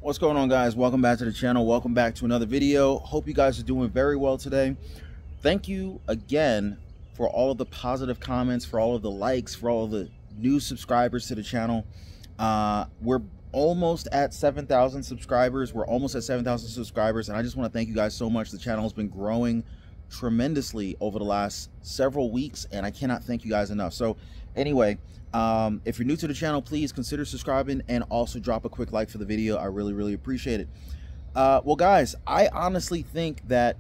What's going on, guys? Welcome back to the channel. Welcome back to another video. Hope you guys are doing very well today. Thank you again for all of the positive comments, for all of the likes, for all of the new subscribers to the channel. We're almost at 7,000 subscribers. We're almost at 7,000 subscribers, and I just want to thank you guys so much. The channel has been growing tremendously over the last several weeks, and I cannot thank you guys enough. So anyway, if you're new to the channel, please consider subscribing and also drop a quick like for the video. I really appreciate it. Well, guys, I honestly think that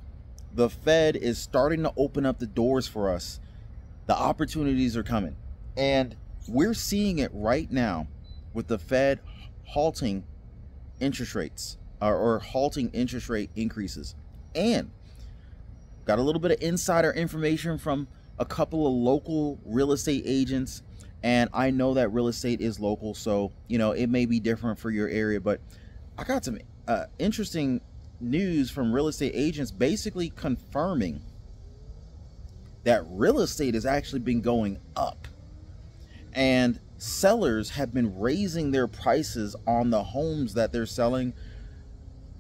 the Fed is starting to open up the doors for us. The opportunities are coming, and we're seeing it right now with the Fed halting interest rates or halting interest rate increases. And got a little bit of insider information from a couple of local real estate agents, and I know that real estate is local, so you know it may be different for your area, but I got some interesting news from real estate agents basically confirming that real estate has actually been going up, and sellers have been raising their prices on the homes that they're selling.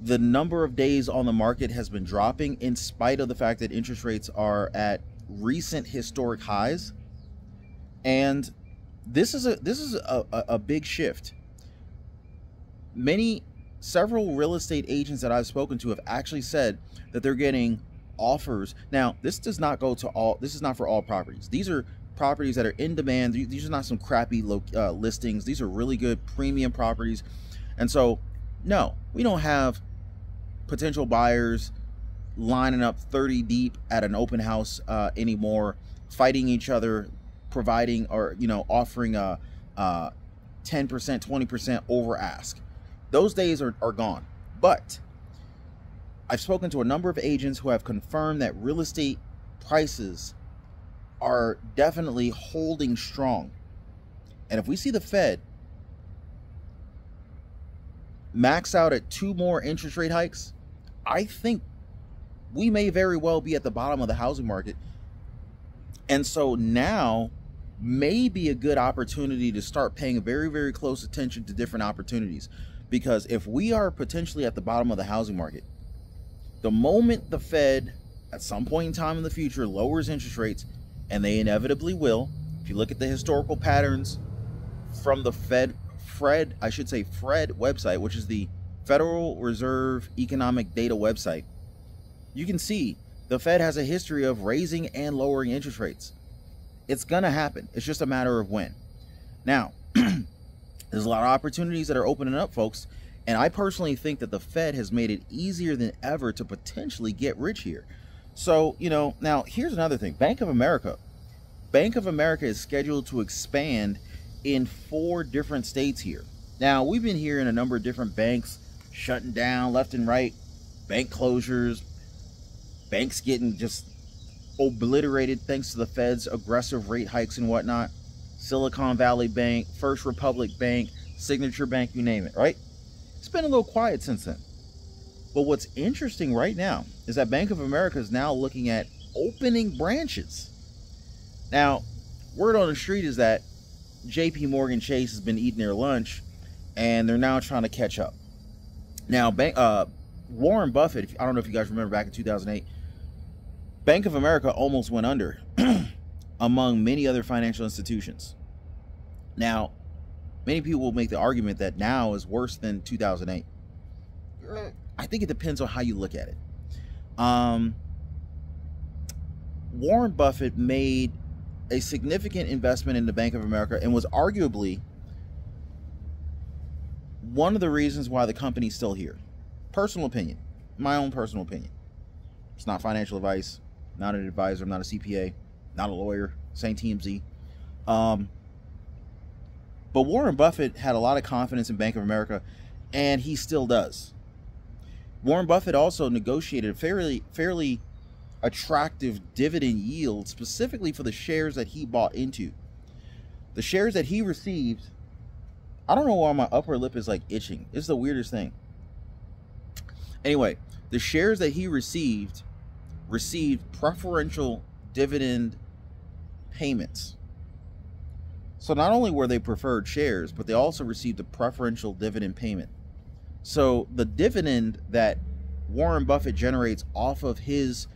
The number of days on the market has been dropping in spite of the fact that interest rates are at recent historic highs. And this is a big shift. Several real estate agents that I've spoken to have actually said that they're getting offers. Now, this does not go to all, this is not for all properties. These are properties that are in demand. These are not some crappy listings. These are really good premium properties. And so, no, we don't have potential buyers lining up 30 deep at an open house anymore, fighting each other, providing or offering a 10%, 20% over ask. Those days are gone. But I've spoken to a number of agents who have confirmed that real estate prices are definitely holding strong. And if we see the Fed max out at 2 more interest rate hikes, I think we may very well be at the bottom of the housing market. And so now may be a good opportunity to start paying very close attention to different opportunities. Because if we are potentially at the bottom of the housing market, the moment the Fed at some point in time in the future lowers interest rates, and they inevitably will, if you look at the historical patterns from the Fred website, which is the Federal Reserve Economic Data website, you can see the Fed has a history of raising and lowering interest rates. It's gonna happen. It's just a matter of when. Now, there's a lot of opportunities that are opening up, folks, and I personally think that the Fed has made it easier than ever to potentially get rich here. So, now here's another thing. Bank of America is scheduled to expand in 4 different states here. Now, we've been hearing a number of different banks shutting down left and right, bank closures, banks getting just obliterated thanks to the Fed's aggressive rate hikes and whatnot. Silicon Valley Bank, First Republic Bank, Signature Bank, you name it, right? It's been a little quiet since then. But what's interesting right now is that Bank of America is now looking at opening branches. Now, word on the street is that JP Morgan Chase has been eating their lunch, and they're now trying to catch up. Now, Warren Buffett, I don't know if you guys remember back in 2008, Bank of America almost went under among many other financial institutions. Now, many people will make the argument that now is worse than 2008. I think it depends on how you look at it. Warren Buffett made a significant investment in the Bank of America and was arguably one of the reasons why the company's still here. Personal opinion, my own personal opinion. It's not financial advice, not an advisor, I'm not a CPA, not a lawyer, same TMZ. But Warren Buffett had a lot of confidence in Bank of America, and he still does. Warren Buffett also negotiated a fairly attractive dividend yield specifically for the shares that he bought into. The shares that he received, I don't know why my upper lip is like itching. It's the weirdest thing. Anyway, the shares that he received preferential dividend payments. So not only were they preferred shares, but they also received a preferential dividend payment. So the dividend that Warren Buffett generates off of his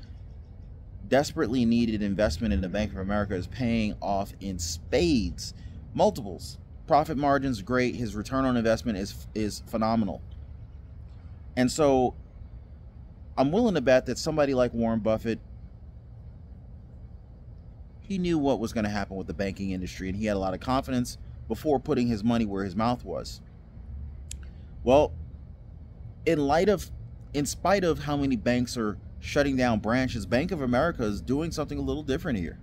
desperately needed investment in the Bank of America is paying off in spades, multiples. Profit margins great. His return on investment is phenomenal. And so I'm willing to bet that somebody like Warren Buffett, he knew what was going to happen with the banking industry, and he had a lot of confidence before putting his money where his mouth was. Well, in spite of how many banks are shutting down branches, Bank of America is doing something a little different here.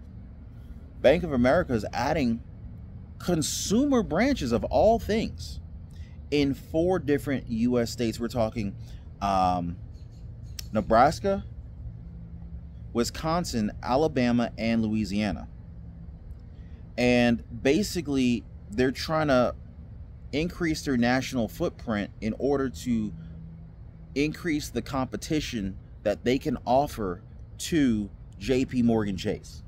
Bank of America is adding consumer branches of all things in 4 different U.S. states. We're talking Nebraska, Wisconsin, Alabama, and Louisiana. And basically, they're trying to increase their national footprint in order to increase the competition that they can offer to JP Morgan Chase.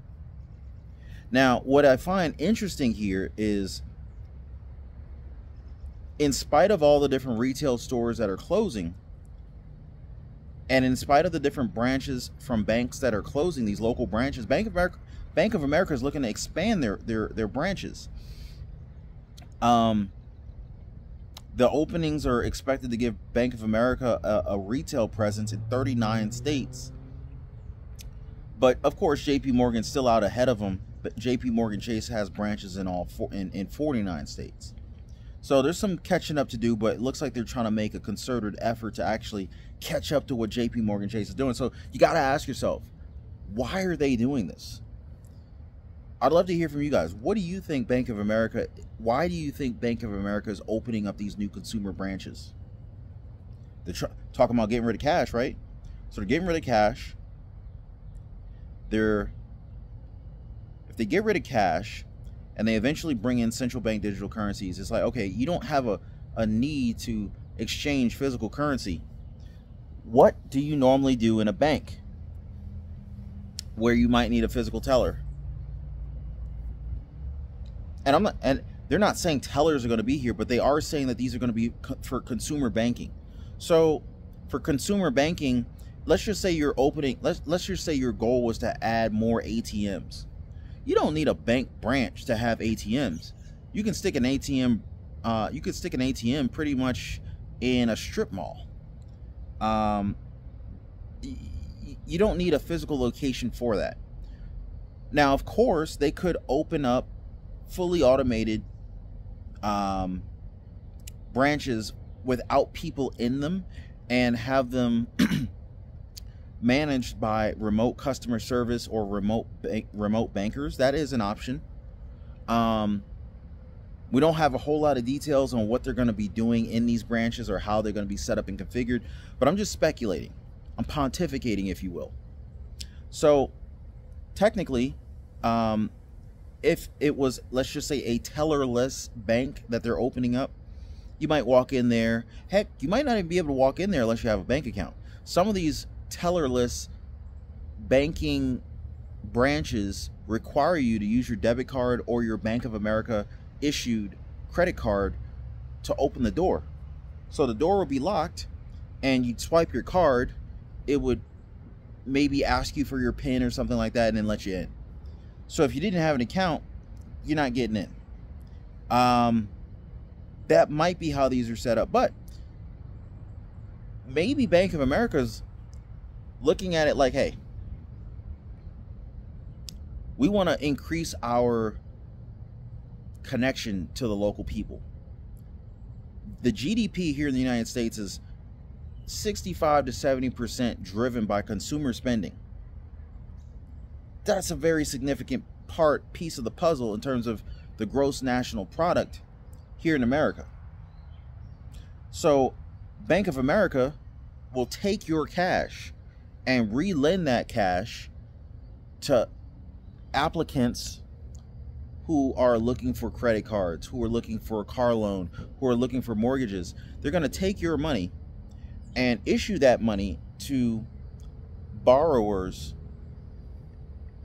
Now, what I find interesting here is, in spite of all the different retail stores that are closing, and in spite of the different branches from banks that are closing, these local branches, Bank of America is looking to expand their branches. The openings are expected to give Bank of America a retail presence in 39 states. But of course, JP Morgan's still out ahead of them. But JP Morgan Chase has branches in 49 states. So there's some catching up to do, but it looks like they're trying to make a concerted effort to actually catch up to what JP Morgan Chase is doing. So you got to ask yourself, why are they doing this? I'd love to hear from you guys. What do you think Bank of America, why do you think Bank of America is opening up these new consumer branches? They're talking about getting rid of cash, right? So they're getting rid of cash. If they get rid of cash and they eventually bring in central bank digital currencies, it's like, okay, you don't have a need to exchange physical currency. What do you normally do in a bank where you might need a physical teller? And they're not saying tellers are going to be here, but they are saying that these are going to be for consumer banking. So for consumer banking, let's just say you're opening, let's just say your goal was to add more ATMs. You don't need a bank branch to have ATMs. You can stick an ATM, pretty much in a strip mall. You don't need a physical location for that. Now, of course, they could open up fully automated branches without people in them and have them managed by remote customer service or remote bankers. That is an option. We don't have a whole lot of details on what they're going to be doing in these branches or how they're going to be set up and configured, but I'm just speculating. I'm pontificating, if you will. So technically, if it was, let's just say, a tellerless bank that they're opening up, you might walk in there. Heck, you might not even be able to walk in there unless you have a bank account. Some of these tellerless banking branches require you to use your debit card or your Bank of America issued credit card to open the door. So the door will be locked and you'd swipe your card. It would maybe ask you for your PIN or something like that and then let you in. So if you didn't have an account, you're not getting in. That might be how these are set up, but maybe Bank of America's looking at it like, hey, we want to increase our connection to the local people. The GDP here in the United States is 65 to 70% driven by consumer spending. That's a very significant piece of the puzzle in terms of the gross national product here in America. So Bank of America will take your cash and re-lend that cash to applicants who are looking for credit cards, who are looking for a car loan, who are looking for mortgages. They're going to take your money and issue that money to borrowers,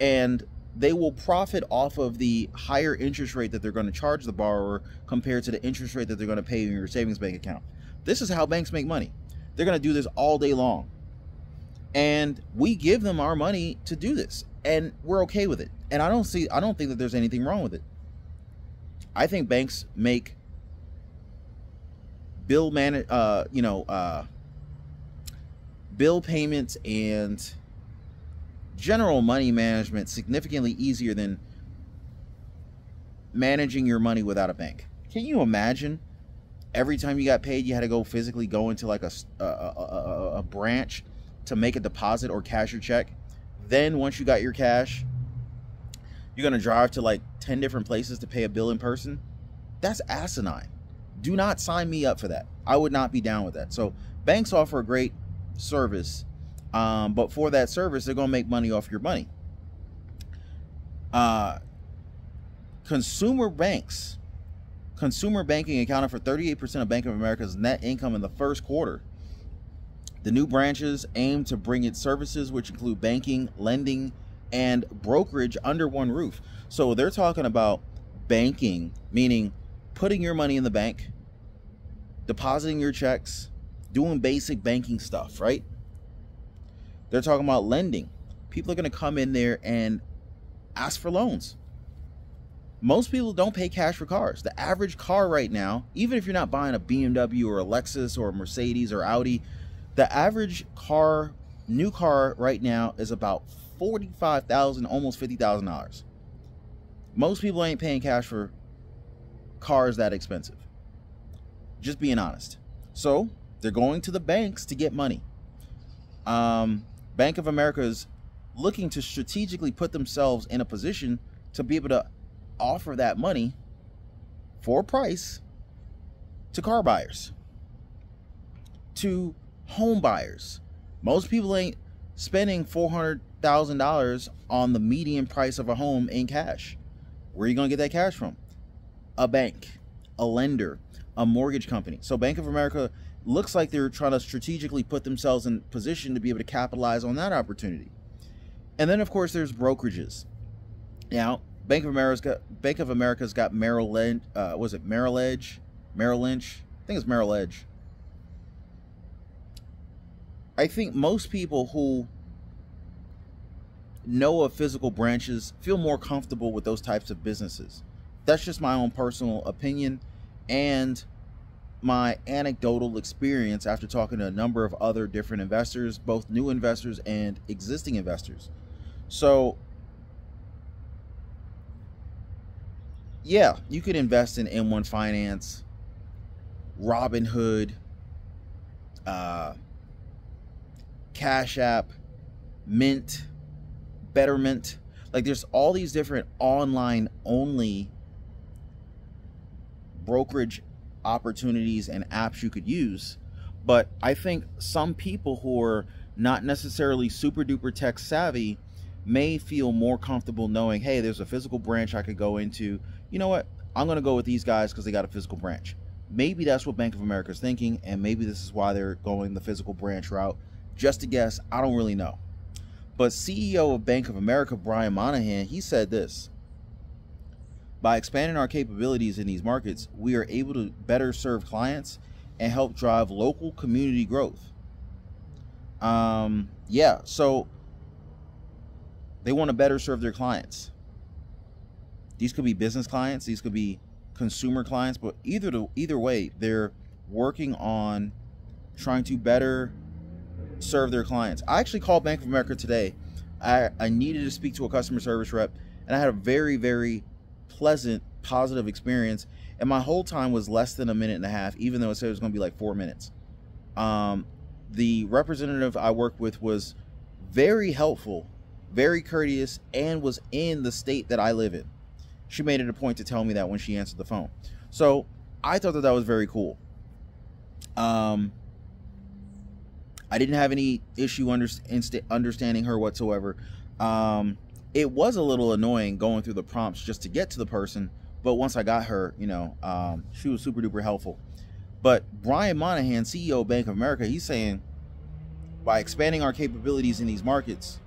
and they will profit off of the higher interest rate that they're going to charge the borrower compared to the interest rate that they're going to pay in your savings bank account. This is how banks make money. They're going to do this all day long. And we give them our money to do this, and we're okay with it. And I don't think that there's anything wrong with it. I think banks make bill payments and general money management significantly easier than managing your money without a bank. Can you imagine every time you got paid, you had to go physically go into like a branch to make a deposit or cash your check? Then once you got your cash, you're going to drive to like 10 different places to pay a bill in person? That's asinine. Do not sign me up for that. I would not be down with that. So banks offer a great service, but for that service, they're going to make money off your money. Consumer banking accounted for 38% of Bank of America's net income in the first quarter. The new branches aim to bring its services, which include banking, lending, and brokerage, under one roof. So they're talking about banking, meaning putting your money in the bank, depositing your checks, doing basic banking stuff, right? They're talking about lending. People are going to come in there and ask for loans. Most people don't pay cash for cars. The average car right now, even if you're not buying a BMW or a Lexus or a Mercedes or Audi, the average car, new car right now is about $45,000, almost $50,000. Most people ain't paying cash for cars that expensive. Just being honest. So they're going to the banks to get money. Bank of America is looking to strategically put themselves in a position to be able to offer that money for a price to car buyers, to home buyers. Most people ain't spending $400,000 on the median price of a home in cash. Where are you going to get that cash from? A bank, a lender, a mortgage company. So Bank of America looks like they're trying to strategically put themselves in position to be able to capitalize on that opportunity. And then, of course, there's brokerages. Now, Bank of America's got Merrill Lynch. Was it Merrill Edge? Merrill Lynch? I think it's Merrill Edge. I think most people who know of physical branches feel more comfortable with those types of businesses. That's just my own personal opinion and my anecdotal experience after talking to a number of other different investors, both new investors and existing investors. So yeah, you could invest in M1 Finance, Robinhood, Cash App, Mint, Betterment. Like, there's all these different online only brokerage opportunities and apps you could use. But I think some people who are not necessarily super duper tech savvy may feel more comfortable knowing, hey, there's a physical branch I could go into. You know what? I'm going to go with these guys because they got a physical branch. Maybe that's what Bank of America is thinking, and maybe this is why they're going the physical branch route. Just a guess. I don't really know. But CEO of Bank of America, Brian Moynihan, he said this: by expanding our capabilities in these markets, we are able to better serve clients and help drive local community growth. Yeah, so they want to better serve their clients. These could be business clients, these could be consumer clients, but either way, they're working on trying to better serve their clients. I actually called Bank of America today. I needed to speak to a customer service rep, and I had a very, very pleasant, positive experience, and my hold time was less than a minute and a half, even though it said it was going to be like 4 minutes. The representative I worked with was very helpful, very courteous, and was in the state that I live in. She made it a point to tell me that when she answered the phone. So I thought that that was very cool. I didn't have any issue understanding her whatsoever. It was a little annoying going through the prompts just to get to the person, but once I got her, you know, she was super duper helpful. But Brian Moynihan, CEO of Bank of America, he's saying, by expanding our capabilities in these markets,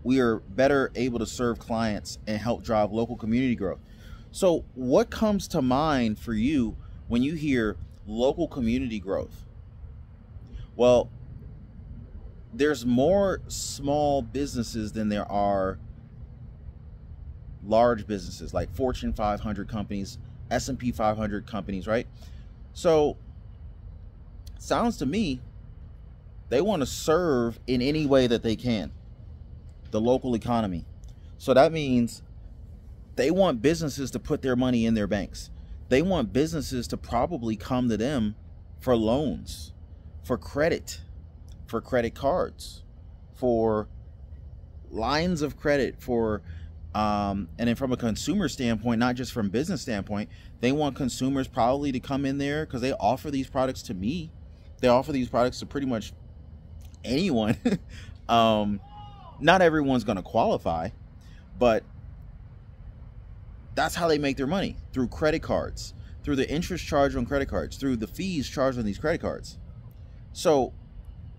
we are better able to serve clients and help drive local community growth. So what comes to mind for you when you hear local community growth. Well, there's more small businesses than there are large businesses, like Fortune 500 companies, S&P 500 companies, right? So sounds to me they want to serve in any way that they can the local economy. So that means they want businesses to put their money in their banks. They want businesses to probably come to them for loans, for credit cards, for lines of credit, for and then from a consumer standpoint, not just from business standpoint, they want consumers probably to come in there because they offer these products to me. They offer these products to pretty much anyone. Not everyone's going to qualify, but that's how they make their money, through credit cards, through the interest charged on credit cards, through the fees charged on these credit cards. So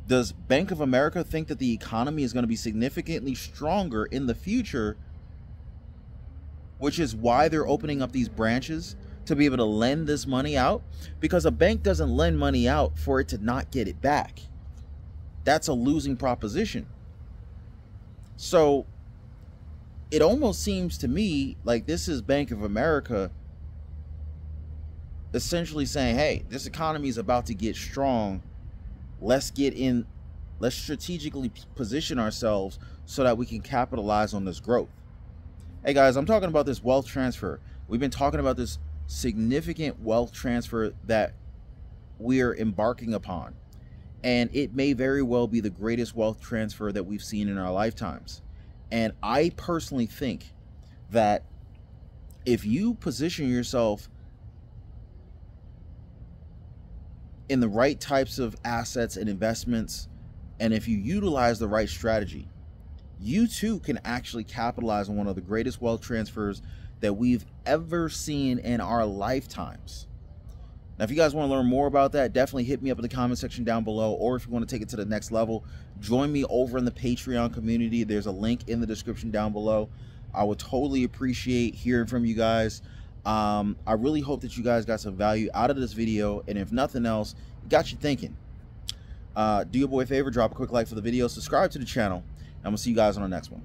does Bank of America think that the economy is going to be significantly stronger in the future, which is why they're opening up these branches to be able to lend this money out? Because a bank doesn't lend money out for it to not get it back. That's a losing proposition. So it almost seems to me like this is Bank of America essentially saying, hey, this economy is about to get strong. Let's strategically position ourselves so that we can capitalize on this growth. Hey guys, I'm talking about this wealth transfer. We've been talking about this significant wealth transfer that we're embarking upon. And it may very well be the greatest wealth transfer that we've seen in our lifetimes. And I personally think that if you position yourself in the right types of assets and investments, and if you utilize the right strategy, you too can actually capitalize on one of the greatest wealth transfers that we've ever seen in our lifetimes. Now, if you guys want to learn more about that, definitely hit me up in the comment section down below. Or if you want to take it to the next level, join me over in the Patreon community. There's a link in the description down below. I would totally appreciate hearing from you guys. I really hope that you guys got some value out of this video. And if nothing else, it got you thinking. Do your boy a favor, drop a quick like for the video, subscribe to the channel, and I'm going to see you guys on the next one.